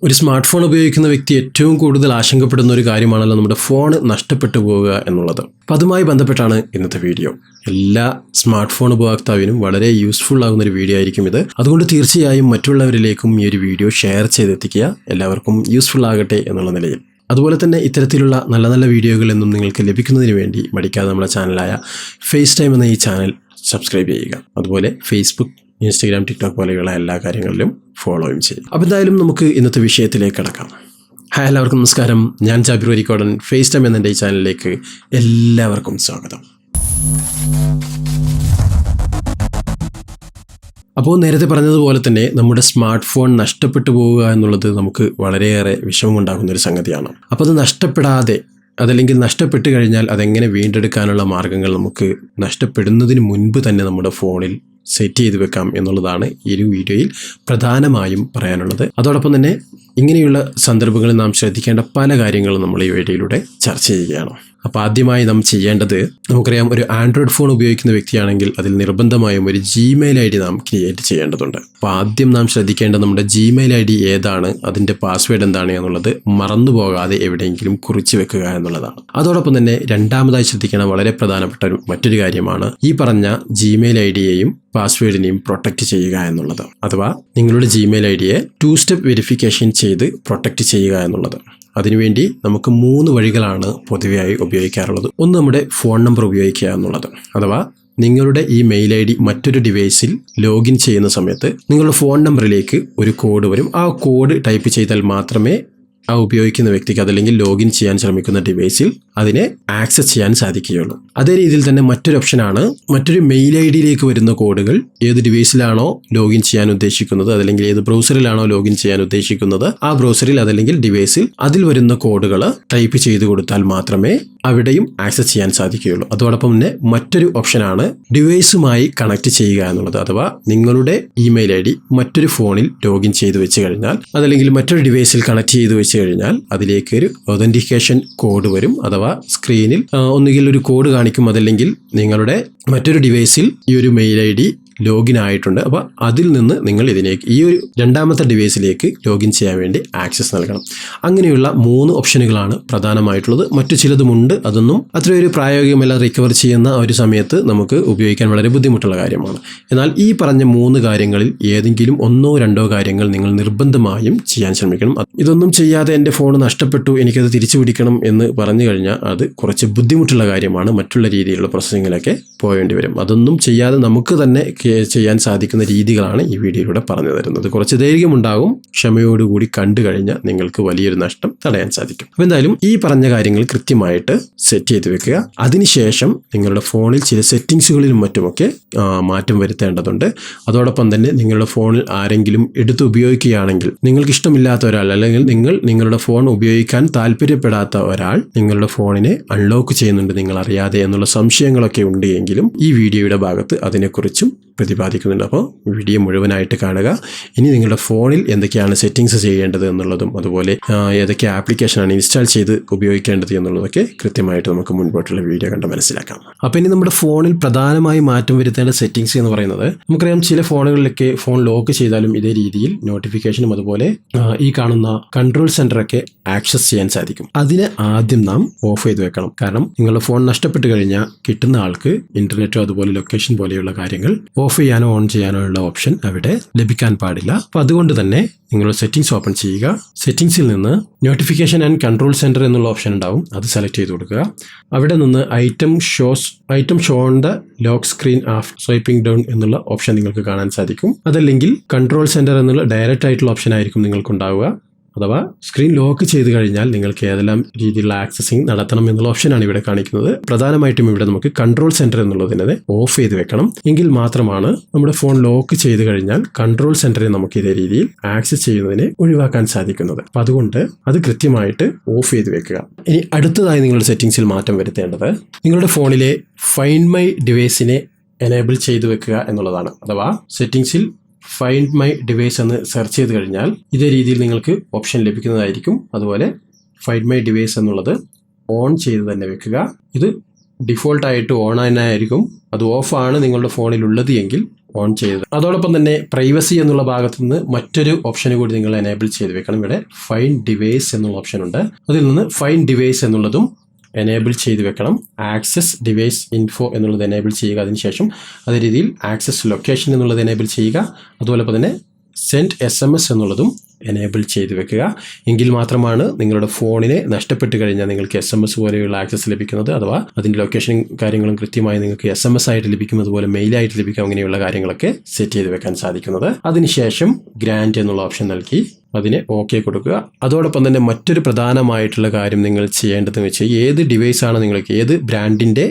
ഒരു smart phone ഉപയോഗിക്കുന്ന വ്യക്തി ഏറ്റവും കൂടുതൽ ആശങ്കപ്പെടുന്ന ഒരു കാര്യമാണല്ലോ നമ്മുടെ ഫോൺ നഷ്ടപ്പെട്ടു പോവുക എന്നുള്ളത്. അപ്പോൾ അതുമായി ബന്ധപ്പെട്ടാണ് ഇന്നത്തെ വീഡിയോ. എല്ലാ സ്മാർട്ട് ഫോൺ ഉപഭോക്താവിനും വളരെ യൂസ്ഫുൾ ആകുന്ന ഒരു വീഡിയോ ആയിരിക്കും ഇത്. അതുകൊണ്ട് തീർച്ചയായും മറ്റുള്ളവരിലേക്കും ഈ ഒരു വീഡിയോ ഷെയർ ചെയ്തെത്തിക്കുക, എല്ലാവർക്കും യൂസ്ഫുൾ ആകട്ടെ എന്നുള്ള നിലയിൽ. അതുപോലെ തന്നെ ഇത്തരത്തിലുള്ള നല്ല നല്ല വീഡിയോകൾ എന്നും നിങ്ങൾക്ക് ലഭിക്കുന്നതിന് വേണ്ടി മടിക്കാതെ നമ്മുടെ ചാനലായ ഫേസ് ടൈം എന്ന ഈ ചാനൽ സബ്സ്ക്രൈബ് ചെയ്യുക. അതുപോലെ ഫേസ്ബുക്ക്, ഇൻസ്റ്റഗ്രാം, ടിക്ടോക്ക് പോലെയുള്ള എല്ലാ കാര്യങ്ങളിലും ഫോളോയും ചെയ്യും. അപ്പോൾ എന്തായാലും നമുക്ക് ഇന്നത്തെ വിഷയത്തിലേക്ക് കടക്കാം. ഹായ്, എല്ലാവർക്കും നമസ്കാരം. ഞാൻ ജാബിർ വരിക്കോടൻ. ഫേസ് ടൈം എന്ന ഈ ചാനലിലേക്ക് എല്ലാവർക്കും സ്വാഗതം. അപ്പോൾ നേരത്തെ പറഞ്ഞതുപോലെ തന്നെ നമ്മുടെ സ്മാർട്ട് ഫോൺ നഷ്ടപ്പെട്ടു പോവുക എന്നുള്ളത് നമുക്ക് വളരെയേറെ വിഷമമുണ്ടാകുന്ന ഒരു സംഗതിയാണ്. അപ്പോൾ അത് നഷ്ടപ്പെടാതെ, അതല്ലെങ്കിൽ നഷ്ടപ്പെട്ട് കഴിഞ്ഞാൽ അതെങ്ങനെ വീണ്ടെടുക്കാനുള്ള മാർഗ്ഗങ്ങൾ നമുക്ക് നഷ്ടപ്പെടുന്നതിന് മുൻപ് തന്നെ നമ്മുടെ ഫോണിൽ സെറ്റ് ചെയ്ത് വെക്കാം എന്നുള്ളതാണ് ഈ ഒരു വീഡിയോയിൽ പ്രധാനമായും പറയാനുള്ളത്. അതോടൊപ്പം തന്നെ ഇങ്ങനെയുള്ള സന്ദർഭങ്ങളിൽ നാം ശ്രദ്ധിക്കേണ്ട പല കാര്യങ്ങളും നമ്മൾ ഈ വീഡിയോയിലൂടെ ചർച്ച ചെയ്യുകയാണ്. അപ്പോൾ ആദ്യമായി നാം ചെയ്യേണ്ടത്, നമുക്കറിയാം, ഒരു ആൻഡ്രോയിഡ് ഫോൺ ഉപയോഗിക്കുന്ന വ്യക്തിയാണെങ്കിൽ അതിൽ നിർബന്ധമായും ഒരു ജിമെയിൽ ID നാം ക്രിയേറ്റ് ചെയ്യേണ്ടതുണ്ട്. അപ്പോൾ ആദ്യം നാം ശ്രദ്ധിക്കേണ്ടത് നമ്മുടെ ജിമെയിൽ ID ഏതാണ്, അതിൻ്റെ പാസ്വേഡ് എന്താണ് എന്നുള്ളത് മറന്നു പോകാതെ എവിടെയെങ്കിലും കുറിച്ച് വെക്കുക എന്നുള്ളതാണ്. അതോടൊപ്പം തന്നെ രണ്ടാമതായി ശ്രദ്ധിക്കേണ്ട വളരെ പ്രധാനപ്പെട്ട മറ്റൊരു കാര്യമാണ് ഈ പറഞ്ഞ ജിമെയിൽ IDയെയും പാസ്വേഡിനെയും പ്രൊട്ടക്റ്റ് ചെയ്യുക എന്നുള്ളത്. അഥവാ നിങ്ങളുടെ ജിമെയിൽ IDയെ 2 സ്റ്റെപ്പ് വെരിഫിക്കേഷൻ ചെയ്ത് പ്രൊട്ടക്റ്റ് ചെയ്യുക എന്നുള്ളത്. അതിനുവേണ്ടി നമുക്ക് 3 വഴികളാണ് പൊതുവെയായി ഉപയോഗിക്കാറുള്ളത്. ഒന്ന്, നമ്മുടെ ഫോൺ നമ്പർ ഉപയോഗിക്കുക എന്നുള്ളത്. അഥവാ നിങ്ങളുടെ ഈ മെയിൽ ID മറ്റൊരു ഡിവൈസിൽ ലോഗിൻ ചെയ്യുന്ന സമയത്ത് നിങ്ങളുടെ ഫോൺ നമ്പറിലേക്ക് ഒരു കോഡ് വരും. ആ കോഡ് ടൈപ്പ് ചെയ്താൽ മാത്രമേ ആ ഉപയോഗിക്കുന്ന വ്യക്തിക്ക്, അതല്ലെങ്കിൽ ലോഗിൻ ചെയ്യാൻ ശ്രമിക്കുന്ന ഡിവൈസിൽ അതിനെ ആക്സസ് ചെയ്യാൻ സാധിക്കുകയുള്ളൂ. അതേ രീതിയിൽ തന്നെ മറ്റൊരു ഓപ്ഷനാണ്, മറ്റൊരു മെയിൽ IDയിലേക്ക് വരുന്ന കോഡുകൾ ഏത് ഡിവൈസിലാണോ ലോഗിൻ ചെയ്യാൻ ഉദ്ദേശിക്കുന്നത്, അതല്ലെങ്കിൽ ഏത് ബ്രൗസറിലാണോ ലോഗിൻ ചെയ്യാൻ ഉദ്ദേശിക്കുന്നത്, ആ ബ്രൗസറിൽ അതല്ലെങ്കിൽ ഡിവൈസിൽ അതിൽ വരുന്ന കോഡുകൾ ടൈപ്പ് ചെയ്ത് കൊടുത്താൽ മാത്രമേ അവിടെയും ആക്സസ് ചെയ്യാൻ സാധിക്കുകയുള്ളൂ. അതോടൊപ്പം തന്നെ മറ്റൊരു ഓപ്ഷനാണ് ഡിവൈസുമായി കണക്ട് ചെയ്യുക എന്നുള്ളത്. അഥവാ നിങ്ങളുടെ ഇമെയിൽ ID മറ്റൊരു ഫോണിൽ ലോഗിൻ ചെയ്ത് വെച്ച് കഴിഞ്ഞാൽ, അതല്ലെങ്കിൽ മറ്റൊരു ഡിവൈസിൽ കണക്ട് ചെയ്ത് വെച്ച് കഴിഞ്ഞാൽ അതിലേക്ക് ഒരു ഒതന്റിക്കേഷൻ കോഡ് വരും. അഥവാ സ്ക്രീനിൽ ഒന്നുകിൽ ഒരു കോഡ് കാണിക്കും, അതല്ലെങ്കിൽ നിങ്ങളുടെ മറ്റൊരു ഡിവൈസിൽ ഈ ഒരു മെയിൽ ID ലോഗിൻ ആയിട്ടുണ്ട്. അപ്പോൾ അതിൽ നിന്ന് നിങ്ങൾ ഇതിലേക്ക്, ഈ ഒരു രണ്ടാമത്തെ ഡിവൈസിലേക്ക് ലോഗിൻ ചെയ്യാൻ വേണ്ടി ആക്സസ് നൽകണം. അങ്ങനെയുള്ള 3 ഓപ്ഷനുകളാണ് പ്രധാനമായിട്ടുള്ളത്. മറ്റു ചിലതുമുണ്ട്, അതൊന്നും അത്രയൊരു പ്രായോഗികമല്ല. റിക്കവർ ചെയ്യുന്ന ഒരു സമയത്ത് നമുക്ക് ഉപയോഗിക്കാൻ വളരെ ബുദ്ധിമുട്ടുള്ള കാര്യമാണ്. എന്നാൽ ഈ പറഞ്ഞ 3 കാര്യങ്ങളിൽ ഏതെങ്കിലും 1-2 കാര്യങ്ങൾ നിങ്ങൾ നിർബന്ധമായും ചെയ്യാൻ ശ്രമിക്കണം. ഇതൊന്നും ചെയ്യാതെ എൻ്റെ ഫോൺ നഷ്ടപ്പെട്ടു, എനിക്കത് തിരിച്ചു പിടിക്കണം എന്ന് പറഞ്ഞു കഴിഞ്ഞാൽ അത് കുറച്ച് ബുദ്ധിമുട്ടുള്ള കാര്യമാണ്. മറ്റുള്ള രീതിയിലുള്ള പ്രോസസ്സിങ്ങിലൊക്കെ പോകേണ്ടി വരും. അതൊന്നും ചെയ്യാതെ നമുക്ക് തന്നെ ചെയ്യാൻ സാധിക്കുന്ന രീതികളാണ് ഈ വീഡിയോയിലൂടെ പറഞ്ഞു തരുന്നത്. കുറച്ച് ദൈർഘ്യമുണ്ടാകും, ക്ഷമയോടുകൂടി കണ്ടു കഴിഞ്ഞാൽ നിങ്ങൾക്ക് വലിയൊരു നഷ്ടം തടയാൻ സാധിക്കും. അപ്പോൾ എന്തായാലും ഈ പറഞ്ഞ കാര്യങ്ങൾ കൃത്യമായിട്ട് സെറ്റ് ചെയ്ത് വെക്കുക. അതിനുശേഷം നിങ്ങളുടെ ഫോണിൽ ചില സെറ്റിങ്സുകളിലും മറ്റുമൊക്കെ മാറ്റം വരുത്തേണ്ടതുണ്ട്. അതോടൊപ്പം തന്നെ നിങ്ങളുടെ ഫോണിൽ ആരെങ്കിലും എടുത്ത് ഉപയോഗിക്കുകയാണെങ്കിൽ, നിങ്ങൾക്ക് ഇഷ്ടമില്ലാത്ത ഒരാൾ, അല്ലെങ്കിൽ നിങ്ങളുടെ ഫോൺ ഉപയോഗിക്കാൻ താല്പര്യപ്പെടാത്ത ഒരാൾ നിങ്ങളുടെ ഫോണിനെ അൺലോക്ക് ചെയ്യുന്നുണ്ട് നിങ്ങൾ അറിയാതെ എന്നുള്ള സംശയങ്ങളൊക്കെ ഉണ്ട് എങ്കിലും ഈ വീഡിയോയുടെ ഭാഗത്ത് അതിനെക്കുറിച്ചും പ്രതിപാദിക്കുന്നുണ്ട്. അപ്പോൾ വീഡിയോ മുഴുവനായിട്ട് കാണുക. ഇനി നിങ്ങളുടെ ഫോണിൽ എന്തൊക്കെയാണ് സെറ്റിങ്സ് ചെയ്യേണ്ടത് എന്നുള്ളതും, അതുപോലെ ഏതൊക്കെ ആപ്ലിക്കേഷനാണ് ഇൻസ്റ്റാൾ ചെയ്ത് ഉപയോഗിക്കേണ്ടത് എന്നുള്ളതൊക്കെ കൃത്യമായിട്ട് നമുക്ക് മുൻപോട്ടുള്ള വീഡിയോ കണ്ട് മനസ്സിലാക്കാം. അപ്പോൾ ഇനി നമ്മുടെ ഫോണിൽ പ്രധാനമായി മാറ്റം വരുത്തേണ്ട സെറ്റിങ്സ് എന്ന് പറയുന്നത്, നമുക്കറിയാം ചില ഫോണുകളിലൊക്കെ ഫോൺ ലോക്ക് ചെയ്താലും ഇതേ രീതിയിൽ നോട്ടിഫിക്കേഷനും അതുപോലെ ഈ കാണുന്ന കൺട്രോൾ സെന്ററൊക്കെ ആക്സസ് ചെയ്യാൻ സാധിക്കും. അതിനെ ആദ്യം നാം ഓഫ് ചെയ്ത് വെക്കണം. കാരണം നിങ്ങളുടെ ഫോൺ നഷ്ടപ്പെട്ട് കഴിഞ്ഞാൽ കിട്ടുന്ന ആൾക്ക് ഇന്റർനെറ്റോ അതുപോലെ ലൊക്കേഷൻ പോലെയുള്ള കാര്യങ്ങൾ ഓഫ് ചെയ്യാനോ ഓൺ ചെയ്യാനോ ഉള്ള ഓപ്ഷൻ അവിടെ ലഭിക്കാൻ പാടില്ല. അപ്പോൾ അതുകൊണ്ട് തന്നെ നിങ്ങൾ സെറ്റിംഗ്സ് ഓപ്പൺ ചെയ്യുക. സെറ്റിംഗ്സിൽ നിന്ന് നോട്ടിഫിക്കേഷൻ ആൻഡ് കൺട്രോൾ സെന്റർ എന്നുള്ള ഓപ്ഷൻ ഉണ്ടാവും, അത് സെലക്ട് ചെയ്ത് കൊടുക്കുക. അവിടെ നിന്ന് item show on the lock screen after swiping down എന്നുള്ള ഓപ്ഷൻ നിങ്ങൾക്ക് കാണാൻ സാധിക്കും. അതല്ലെങ്കിൽ കൺട്രോൾ സെന്റർ എന്നുള്ള ഡയറക്റ്റ് ആയിട്ടുള്ള ഓപ്ഷൻ ആയിരിക്കും നിങ്ങൾക്കുണ്ടാവുക. അഥവാ സ്ക്രീൻ ലോക്ക് ചെയ്ത് കഴിഞ്ഞാൽ നിങ്ങൾക്ക് ഏതെല്ലാം രീതിയിലുള്ള ആക്സസിങ് നടത്തണം എന്നുള്ള ഓപ്ഷനാണ് ഇവിടെ കാണിക്കുന്നത്. പ്രധാനമായിട്ടും ഇവിടെ നമുക്ക് കൺട്രോൾ സെന്റർ എന്നുള്ളതിനെ ഓഫ് ചെയ്ത് വെക്കണം. എങ്കിൽ മാത്രമാണ് നമ്മുടെ ഫോൺ ലോക്ക് ചെയ്ത് കഴിഞ്ഞാൽ കൺട്രോൾ സെന്ററിൽ നമുക്ക് ഇതേ രീതിയിൽ ആക്സസ് ചെയ്യുന്നതിനെ ഒഴിവാക്കാൻ സാധിക്കുന്നത്. അപ്പം അതുകൊണ്ട് അത് കൃത്യമായിട്ട് ഓഫ് ചെയ്ത് വെക്കുക. ഇനി അടുത്തതായി നിങ്ങളുടെ സെറ്റിംഗ്സിൽ മാറ്റം വരുത്തേണ്ടത്, നിങ്ങളുടെ ഫോണിലെ ഫൈൻഡ് മൈ ഡിവൈസിനെ എനേബിൾ ചെയ്ത് വെക്കുക എന്നുള്ളതാണ്. അഥവാ സെറ്റിംഗ്സിൽ ഫൈൻഡ് മൈ ഡിവൈസ് എന്ന് സെർച്ച് ചെയ്ത് കഴിഞ്ഞാൽ ഇതേ രീതിയിൽ നിങ്ങൾക്ക് ഓപ്ഷൻ ലഭിക്കുന്നതായിരിക്കും. അതുപോലെ ഫൈൻഡ് മൈ ഡിവൈസ് എന്നുള്ളത് ഓൺ ചെയ്ത് തന്നെ വെക്കുക. ഇത് ഡിഫോൾട്ടായിട്ട് ഓൺ ആയിരിക്കും. അത് ഓഫാണ് നിങ്ങളുടെ ഫോണിൽ ഉള്ളത് എങ്കിൽ ഓൺ ചെയ്ത്. അതോടൊപ്പം തന്നെ പ്രൈവസി എന്നുള്ള ഭാഗത്ത് നിന്ന് മറ്റൊരു ഓപ്ഷൻ കൂടി നിങ്ങൾ എനേബിൾ ചെയ്ത് വെക്കണം. ഇവിടെ ഫൈൻഡ് ഡിവൈസ് എന്നുള്ള ഓപ്ഷൻ ഉണ്ട്. അതിൽ നിന്ന് ഫൈൻഡ് ഡിവൈസ് എന്നുള്ളതും എനേബിൾ ചെയ്ത് വെക്കണം. ആക്സസ് ഡിവൈസ് ഇൻഫോ എന്നുള്ളത് എനേബിൾ ചെയ്യുക. അതിനുശേഷം അതേ രീതിയിൽ ആക്സസ് ലൊക്കേഷൻ എന്നുള്ളത് എനേബിൾ ചെയ്യുക. അതുപോലെ തന്നെ സെൻഡ് SMS എന്നുള്ളതും എനേബിൾ ചെയ്ത് വെക്കുക. എങ്കിൽ മാത്രമാണ് നിങ്ങളുടെ ഫോണിനെ നഷ്ടപ്പെട്ട് കഴിഞ്ഞാൽ നിങ്ങൾക്ക് SMS പോലെയുള്ള ആക്സസ് ലഭിക്കുന്നത്, അഥവാ അതിൻ്റെ ലൊക്കേഷൻ കാര്യങ്ങളും കൃത്യമായി നിങ്ങൾക്ക് SMS ആയിട്ട് ലഭിക്കും, അതുപോലെ മെയിലായിട്ട് ലഭിക്കും. അങ്ങനെയുള്ള കാര്യങ്ങളൊക്കെ സെറ്റ് ചെയ്ത് വെക്കാൻ സാധിക്കുന്നത്. അതിനുശേഷം ഗ്രാൻഡ് എന്നുള്ള ഓപ്ഷൻ നൽകി അതിനെ ഓക്കെ കൊടുക്കുക. അതോടൊപ്പം തന്നെ മറ്റൊരു പ്രധാനമായിട്ടുള്ള കാര്യം നിങ്ങൾ ചെയ്യേണ്ടതെന്ന് വെച്ചാൽ ഏത് ഡിവൈസാണ് നിങ്ങൾക്ക്, ഏത് ബ്രാൻഡിൻ്റെ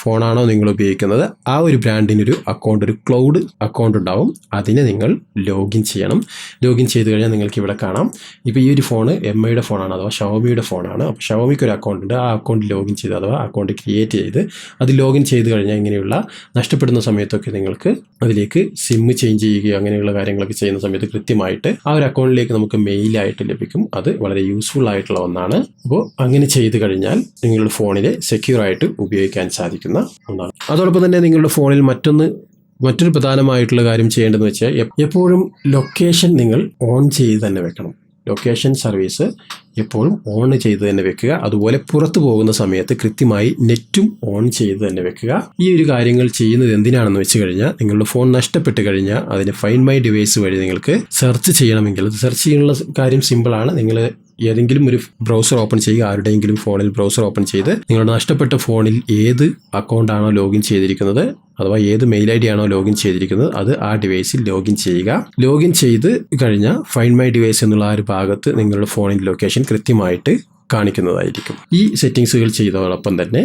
ഫോണാണോ നിങ്ങൾ ഉപയോഗിക്കുന്നത്, ആ ഒരു ബ്രാൻഡിനൊരു അക്കൗണ്ട്, ഒരു ക്ലൗഡ് അക്കൗണ്ട് ഉണ്ടാവും. അതിനെ നിങ്ങൾ ലോഗിൻ ചെയ്യണം. ലോഗിൻ ചെയ്ത് കഴിഞ്ഞാൽ നിങ്ങൾക്ക് ഇവിടെ കാണാം. ഇപ്പോൾ ഈ ഒരു ഫോണ് MIയുടെ ഫോണാണ്, അഥവാ ഷവോമിയുടെ ഫോണാണ്. അപ്പോൾ ഷവോമിക്ക് ഒരു അക്കൗണ്ട് ഉണ്ട്. ആ അക്കൗണ്ട് ലോഗിൻ ചെയ്ത്, അഥവാ അക്കൗണ്ട് ക്രിയേറ്റ് ചെയ്ത് അത് ലോഗിൻ ചെയ്ത് കഴിഞ്ഞാൽ ഇങ്ങനെയുള്ള നഷ്ടപ്പെടുന്ന സമയത്തൊക്കെ നിങ്ങൾക്ക് അതിലേക്ക് സിം ചേഞ്ച് ചെയ്യുകയോ അങ്ങനെയുള്ള കാര്യങ്ങളൊക്കെ ചെയ്യുന്ന സമയത്ത് കൃത്യമായിട്ട് ആ ഒരു അക്കൗണ്ടിലേക്ക് നമുക്ക് മെയിലായിട്ട് ലഭിക്കും. അത് വളരെ യൂസ്ഫുൾ ആയിട്ടുള്ള ഒന്നാണ്. അപ്പോൾ അങ്ങനെ ചെയ്ത് കഴിഞ്ഞാൽ നിങ്ങളുടെ ഫോണിലെ സെക്യൂർ ആയിട്ട് ഉപയോഗിക്കാൻ സാധിക്കും ഒന്നാണ്. അതോടൊപ്പം തന്നെ നിങ്ങളുടെ ഫോണിൽ മറ്റൊരു പ്രധാനമായിട്ടുള്ള കാര്യം ചെയ്യേണ്ടതെന്ന് വെച്ചാൽ എപ്പോഴും ലൊക്കേഷൻ നിങ്ങൾ ഓൺ ചെയ്ത് തന്നെ വെക്കണം. ലൊക്കേഷൻ സർവീസ് എപ്പോഴും ഓൺ ചെയ്ത് തന്നെ വെക്കുക. അതുപോലെ പുറത്തു പോകുന്ന സമയത്ത് കൃത്യമായി നെറ്റും ഓൺ ചെയ്ത് തന്നെ വെക്കുക. ഈ ഒരു കാര്യങ്ങൾ ചെയ്യുന്നത് എന്തിനാണെന്ന് വെച്ച് കഴിഞ്ഞാൽ നിങ്ങളുടെ ഫോൺ നഷ്ടപ്പെട്ട് കഴിഞ്ഞാൽ അതിന് ഫൈൻഡ് മൈ ഡിവൈസ് വഴി നിങ്ങൾക്ക് സെർച്ച് ചെയ്യണമെങ്കിൽ അത് സെർച്ച് ചെയ്യാനുള്ള കാര്യം സിമ്പിളാണ്. നിങ്ങൾ ഏതെങ്കിലും ഒരു ബ്രൗസർ ഓപ്പൺ ചെയ്യുക, ആരുടെയെങ്കിലും ഫോണിൽ ബ്രൗസർ ഓപ്പൺ ചെയ്ത് നിങ്ങളുടെ നഷ്ടപ്പെട്ട ഫോണിൽ ഏത് അക്കൗണ്ടാണോ ലോഗിൻ ചെയ്തിരിക്കുന്നത്, അഥവാ ഏത് മെയിൽ ID ആണോ ലോഗിൻ ചെയ്തിരിക്കുന്നത്, അത് ആ ഡിവൈസിൽ ലോഗിൻ ചെയ്യുക. ലോഗിൻ ചെയ്ത് കഴിഞ്ഞാൽ ഫൈൻഡ് മൈ ഡിവൈസ് എന്നുള്ള ആ ഒരു ഭാഗത്ത് നിങ്ങളുടെ ഫോണിൻ്റെ ലൊക്കേഷൻ കൃത്യമായിട്ട് കാണിക്കുന്നതായിരിക്കും. ഈ സെറ്റിങ്സുകൾ ചെയ്തതോടൊപ്പം തന്നെ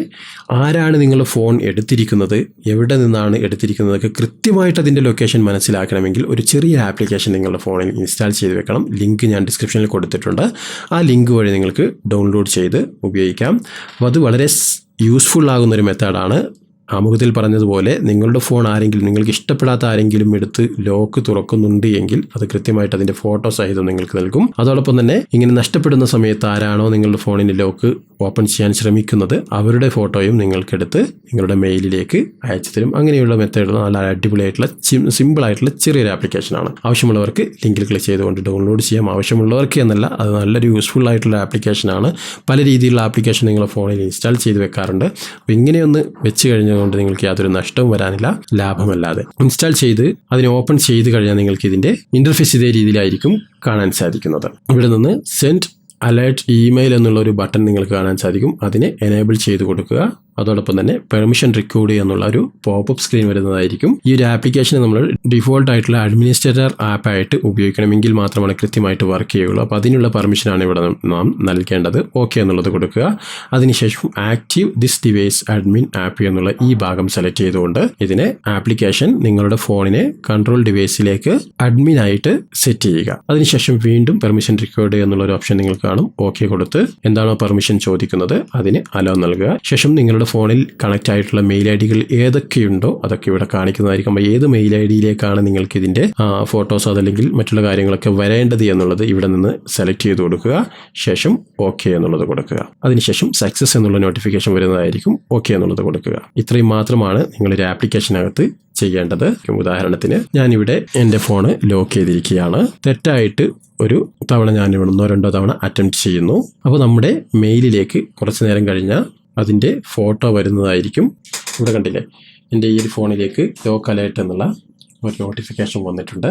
ആരാണ് നിങ്ങളുടെ ഫോൺ എടുത്തിരിക്കുന്നത്, എവിടെ നിന്നാണ് എടുത്തിരിക്കുന്നതൊക്കെ കൃത്യമായിട്ട് അതിൻ്റെ ലൊക്കേഷൻ മനസ്സിലാക്കണമെങ്കിൽ ഒരു ചെറിയ ആപ്ലിക്കേഷൻ നിങ്ങളുടെ ഫോണിൽ ഇൻസ്റ്റാൾ ചെയ്ത് വെക്കണം. ലിങ്ക് ഞാൻ ഡിസ്ക്രിപ്ഷനിൽ കൊടുത്തിട്ടുണ്ട്. ആ ലിങ്ക് വഴി നിങ്ങൾക്ക് ഡൗൺലോഡ് ചെയ്ത് ഉപയോഗിക്കാം. അപ്പോൾ അത് വളരെ യൂസ്ഫുൾ ആകുന്നൊരു മെത്തേഡാണ്. ആമുഖത്തിൽ പറഞ്ഞതുപോലെ നിങ്ങളുടെ ഫോൺ നിങ്ങൾക്ക് ഇഷ്ടപ്പെടാത്ത ആരെങ്കിലും എടുത്ത് ലോക്ക് തുറക്കുന്നുണ്ട് എങ്കിൽ അത് കൃത്യമായിട്ട് അതിൻ്റെ ഫോട്ടോ സഹിതം നിങ്ങൾക്ക് നൽകും. അതോടൊപ്പം തന്നെ ഇങ്ങനെ നഷ്ടപ്പെടുന്ന സമയത്ത് ആരാണോ നിങ്ങളുടെ ഫോണിൻ്റെ ലോക്ക് ഓപ്പൺ ചെയ്യാൻ ശ്രമിക്കുന്നത് അവരുടെ ഫോട്ടോയും നിങ്ങൾക്കെടുത്ത് നിങ്ങളുടെ മെയിലിലേക്ക് അയച്ചു തരും. അങ്ങനെയുള്ള മെത്തേഡ് നല്ല അടിപൊളിയായിട്ടുള്ള സിമ്പിളായിട്ടുള്ള ചെറിയൊരു ആപ്ലിക്കേഷനാണ്. ആവശ്യമുള്ളവർക്ക് ലിങ്കിൽ ക്ലിക്ക് ചെയ്തുകൊണ്ട് ഡൗൺലോഡ് ചെയ്യാം. ആവശ്യമുള്ളവർക്ക് എന്നല്ല, അത് നല്ലൊരു യൂസ്ഫുൾ ആയിട്ടുള്ള ആപ്ലിക്കേഷനാണ്. പല രീതിയിലുള്ള ആപ്ലിക്കേഷൻ നിങ്ങളുടെ ഫോണിൽ ഇൻസ്റ്റാൾ ചെയ്ത് വെക്കാറുണ്ട്. അപ്പോൾ ഇങ്ങനെയൊന്ന് വെച്ച് കഴിഞ്ഞാൽ കൊണ്ട് നിങ്ങൾക്ക് യാതൊരു നഷ്ടവും വരാനില്ല, ലാഭമല്ലാതെ. ഇൻസ്റ്റാൾ ചെയ്ത് അതിനെ ഓപ്പൺ ചെയ്ത് കഴിഞ്ഞാൽ നിങ്ങൾക്ക് ഇതിൻ്റെ ഇൻ്റർഫേസ് ഇതേ രീതിയിലായിരിക്കും കാണാൻ സാധിക്കുന്നത്. ഇവിടെ നിന്ന് സെൻഡ് അലേർട്ട് ഇമെയിൽ എന്നുള്ള ഒരു ബട്ടൺ നിങ്ങൾക്ക് കാണാൻ സാധിക്കും. അതിനെ എനേബിൾ ചെയ്ത് കൊടുക്കുക. അതോടൊപ്പം തന്നെ പെർമിഷൻ റിക്വയർഡ് എന്നുള്ള ഒരു പോപ്പപ്പ് സ്ക്രീൻ വരുന്നതായിരിക്കും. ഈ ഒരു ആപ്ലിക്കേഷനെ നമ്മൾ ഡിഫോൾട്ട് ആയിട്ടുള്ള അഡ്മിനിസ്ട്രേറ്റർ ആപ്പായിട്ട് ഉപയോഗിക്കണമെങ്കിൽ മാത്രമാണ് കൃത്യമായിട്ട് വർക്ക് ചെയ്യുകയുള്ളൂ. അപ്പോൾ അതിനുള്ള പെർമിഷനാണ് ഇവിടെ നാം നൽകേണ്ടത്. ഓക്കെ എന്നുള്ളത് കൊടുക്കുക. അതിനുശേഷം active this device admin app എന്നുള്ള ഈ ഭാഗം സെലക്ട് ചെയ്തുകൊണ്ട് ഇതിനെ ആപ്ലിക്കേഷൻ നിങ്ങളുടെ ഫോണിനെ കൺട്രോൾ ഡിവൈസിലേക്ക് അഡ്മിൻ ആയിട്ട് സെറ്റ് ചെയ്യുക. അതിനുശേഷം വീണ്ടും പെർമിഷൻ റിക്വയർഡ് എന്നുള്ള ഒരു ഓപ്ഷൻ നിങ്ങൾക്ക് കാണും. ഓക്കെ കൊടുത്ത് എന്താണോ പെർമിഷൻ ചോദിക്കുന്നത് അതിന് അലോ നൽകുക. ശേഷം നിങ്ങളുടെ ഫോണിൽ കണക്റ്റ് ആയിട്ടുള്ള മെയിൽ ഐഡികൾ ഏതൊക്കെയുണ്ടോ അതൊക്കെ ഇവിടെ കാണിക്കുന്നതായിരിക്കും. അപ്പോൾ ഏത് മെയിൽ ഐഡിയിലേക്കാണ് നിങ്ങൾക്ക് ഇതിൻ്റെ ഫോട്ടോസ് അതല്ലെങ്കിൽ മറ്റുള്ള കാര്യങ്ങളൊക്കെ വരേണ്ടത് എന്നുള്ളത് ഇവിടെ നിന്ന് സെലക്ട് ചെയ്ത് കൊടുക്കുക. ശേഷം ഓക്കെ എന്നുള്ളത് കൊടുക്കുക. അതിനുശേഷം സക്സസ് എന്നുള്ള നോട്ടിഫിക്കേഷൻ വരുന്നതായിരിക്കും. ഓക്കെ എന്നുള്ളത് കൊടുക്കുക. ഇത്രയും മാത്രമാണ് നിങ്ങളൊരു ആപ്ലിക്കേഷനകത്ത് ചെയ്യേണ്ടത്. ഉദാഹരണത്തിന് ഞാനിവിടെ എൻ്റെ ഫോണ് ലോക്ക് ചെയ്തിരിക്കുകയാണ്. തെറ്റായിട്ട് ഒരു തവണ ഞാനിവിടെ 1-2 തവണ അറ്റംപ്റ്റ് ചെയ്യുന്നു. അപ്പോൾ നമ്മുടെ മെയിലിലേക്ക് കുറച്ച് നേരം കഴിഞ്ഞാൽ അതിൻ്റെ ഫോട്ടോ വരുന്നതായിരിക്കും. ഇവിടെ കണ്ടില്ലേ, എൻ്റെ ഈ ഒരു ഫോണിലേക്ക് ലോക്ക് അലേർട്ട് എന്നുള്ള ഒരു നോട്ടിഫിക്കേഷൻ വന്നിട്ടുണ്ട്.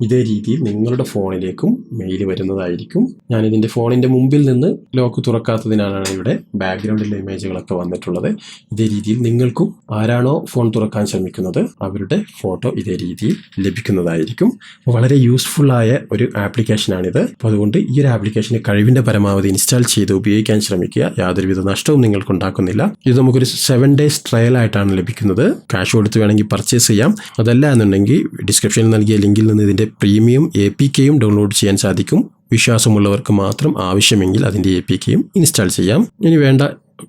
ഇതേ രീതിയിൽ നിങ്ങളുടെ ഫോണിലേക്കും മെയിൽ വരുന്നതായിരിക്കും. ഞാനിതിൻ്റെ ഫോണിൻ്റെ മുമ്പിൽ നിന്ന് ലോക്ക് തുറക്കാത്തതിനാണ് ഇവിടെ ബാക്ക്ഗ്രൗണ്ടിലെ ഇമേജുകളൊക്കെ വന്നിട്ടുള്ളത്. ഇതേ രീതിയിൽ നിങ്ങൾക്കും ആരാണോ ഫോൺ തുറക്കാൻ ശ്രമിക്കുന്നത് അവരുടെ ഫോട്ടോ ഇതേ രീതിയിൽ ലഭിക്കുന്നതായിരിക്കും. വളരെ യൂസ്ഫുള്ളായ ഒരു ആപ്ലിക്കേഷനാണിത്. അപ്പോൾ അതുകൊണ്ട് ഈ ഒരു ആപ്ലിക്കേഷന് കഴിവിൻ്റെ പരമാവധി ഇൻസ്റ്റാൾ ചെയ്ത് ഉപയോഗിക്കാൻ ശ്രമിക്കുക. യാതൊരുവിധ നഷ്ടവും നിങ്ങൾക്കുണ്ടാക്കുന്നില്ല. ഇത് നമുക്കൊരു 7 days ട്രയൽ ആയിട്ടാണ് ലഭിക്കുന്നത്. ക്യാഷ് കൊടുത്ത് വേണമെങ്കിൽ പർച്ചേസ് ചെയ്യാം. അതല്ല എന്നുണ്ടെങ്കിൽ ഡിസ്ക്രിപ്ഷനിൽ നൽകിയ ലിങ്കിൽ നിന്ന് ഇതിൻ്റെ പ്രീമിയം APKയും ഡൗൺലോഡ് ചെയ്യാൻ സാധിക്കും. വിശ്വാസമുള്ളവർക്ക് മാത്രം ആവശ്യമെങ്കിൽ അതിൻ്റെ APKയും ഇൻസ്റ്റാൾ ചെയ്യാം. ഇനി വേണ്ട,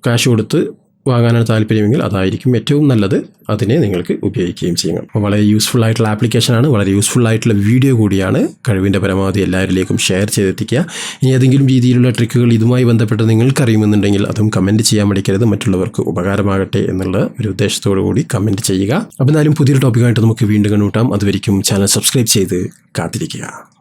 ക്യാഷ് കൊടുത്ത് വാങ്ങാനാണ് താല്പര്യമെങ്കിൽ അതായിരിക്കും ഏറ്റവും നല്ലത്. അതിനെ നിങ്ങൾക്ക് ഉപയോഗിക്കുകയും ചെയ്യണം. അപ്പോൾ വളരെ യൂസ്ഫുൾ ആയിട്ടുള്ള ആപ്ലിക്കേഷനാണ്, വളരെ യൂസ്ഫുൾ ആയിട്ടുള്ള വീഡിയോ കൂടിയാണ്. കഴിവിൻ്റെ പരമാവധി എല്ലാവരിലേക്കും ഷെയർ ചെയ്തെത്തിക്കുക. ഇനി ഏതെങ്കിലും രീതിയിലുള്ള ട്രിക്കുകൾ ഇതുമായി ബന്ധപ്പെട്ട് നിങ്ങൾക്കറിയുമെന്നുണ്ടെങ്കിൽ അതും കമൻറ്റ് ചെയ്യാൻ മടിക്കരുത്. മറ്റുള്ളവർക്ക് ഉപകാരമാകട്ടെ എന്നുള്ള ഒരു ഉദ്ദേശത്തോടു കൂടി കമൻറ്റ് ചെയ്യുക. അപ്പോൾ എന്തായാലും പുതിയൊരു ടോപ്പിക്കായിട്ട് നമുക്ക് വീണ്ടും കണ്ടുമുട്ടാം. അതുവരെയും ചാനൽ സബ്സ്ക്രൈബ് ചെയ്ത് കാത്തിരിക്കുക.